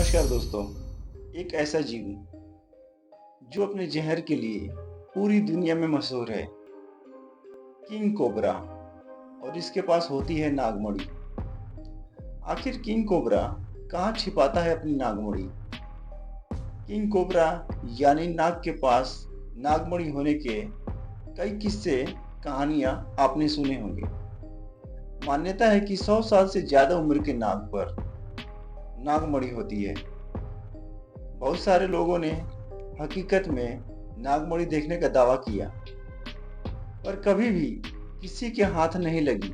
नमस्कार दोस्तों। एक ऐसा जीव जो अपने जहर के लिए पूरी दुनिया में मशहूर है, किंग कोबरा, और इसके पास होती है नागमणि। आखिर किंग कोबरा कहाँ छिपाता है अपनी नागमणि? किंग कोबरा यानी नाग के पास नागमणि होने के कई किस्से, कहानियां आपने सुने होंगे। मान्यता है कि 100 साल से ज्यादा उम्र के नाग पर नागमणि होती है। बहुत सारे लोगों ने हकीकत में नागमणि देखने का दावा किया, पर कभी भी किसी के हाथ नहीं लगी,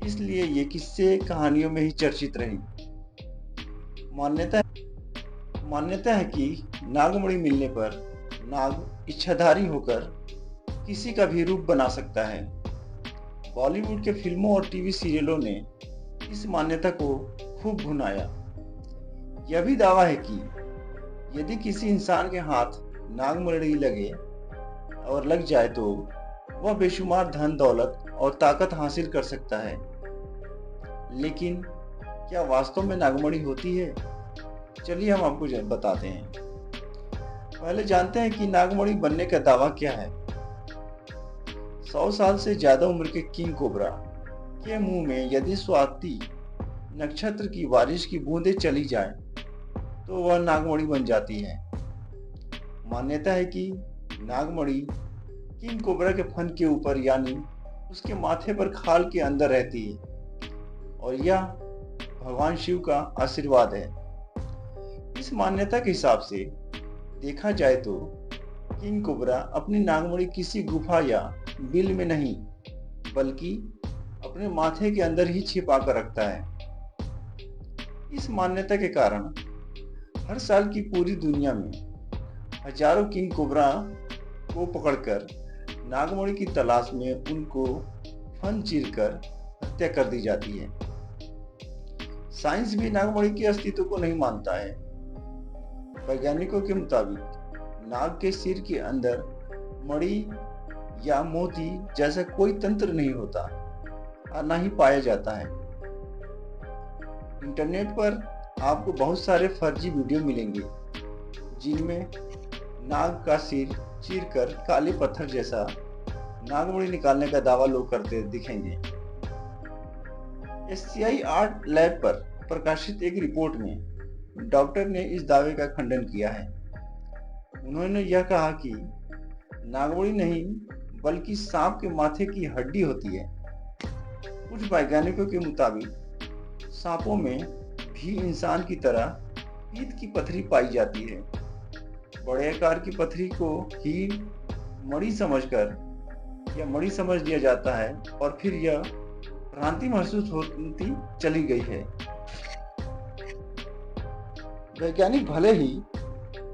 इसलिए ये किस्से कहानियों में ही चर्चित रही। मान्यता मान्यता है कि नागमणि मिलने पर नाग इच्छाधारी होकर किसी का भी रूप बना सकता है। बॉलीवुड के फिल्मों और टीवी सीरियलों ने इस मान्यता को खूब भुनाया। यह भी दावा है कि यदि किसी इंसान के हाथ नागमणि लगे और लग जाए तो वह बेशुमार धन दौलत और ताकत हासिल कर सकता है। लेकिन क्या वास्तव में नागमणि होती है? चलिए हम आपको बताते हैं। पहले जानते हैं कि नागमणि बनने का दावा क्या है। 100 साल से ज्यादा उम्र के किंग कोबरा के मुंह में यदि स्वाति नक्षत्र की बारिश की बूंदें चली जाए तो वह नागमणि बन जाती है। मान्यता है कि नागमणि किंग कोबरा के फन के ऊपर यानी उसके माथे पर खाल के अंदर रहती है और यह भगवान शिव का आशीर्वाद है। इस मान्यता के हिसाब से देखा जाए तो किंग कोबरा अपनी नागमणि किसी गुफा या बिल में नहीं, बल्कि अपने माथे के अंदर ही छिपा कर रखता है। इस मान्यता के कारण हर साल की पूरी दुनिया में हजारों किंग कोबरा को पकड़कर नागमणि की तलाश में उनको फन चीरकर हत्या कर दी जाती है। साइंस भी नागमणि के अस्तित्व को नहीं मानता है। वैज्ञानिकों के मुताबिक नाग के सिर के अंदर मणि या मोती जैसा कोई तंत्र नहीं होता और न ही पाया जाता है। इंटरनेट पर आपको बहुत सारे फर्जी वीडियो मिलेंगे जिनमें नाग का सिर चीरकर काले पत्थर जैसा नागमणि निकालने का दावा लोग करते दिखेंगे। एशियाई आर्ट लैब पर प्रकाशित एक रिपोर्ट में डॉक्टर ने इस दावे का खंडन किया है। उन्होंने यह कहा कि नागमणि नहीं बल्कि सांप के माथे की हड्डी होती है। कुछ वैज्ञानिकों के मुताबिक सांपों में भी इंसान की तरह पीत की पथरी पाई जाती है। बड़े आकार की पथरी को ही मणि समझ लिया जाता है और फिर यह भ्रांति महसूस होती चली गई है। वैज्ञानिक भले ही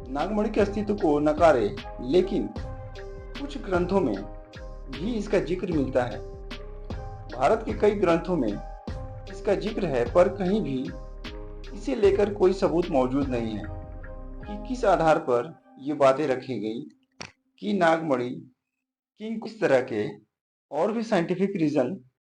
नागमणि के अस्तित्व को नकारे, लेकिन कुछ ग्रंथों में भी इसका जिक्र मिलता है। भारत के कई ग्रंथों में इसका जिक्र है, पर कहीं भी इसे लेकर कोई सबूत मौजूद नहीं है कि किस आधार पर ये बातें रखी गई कि नागमणि किंग। इस तरह के और भी साइंटिफिक रीजन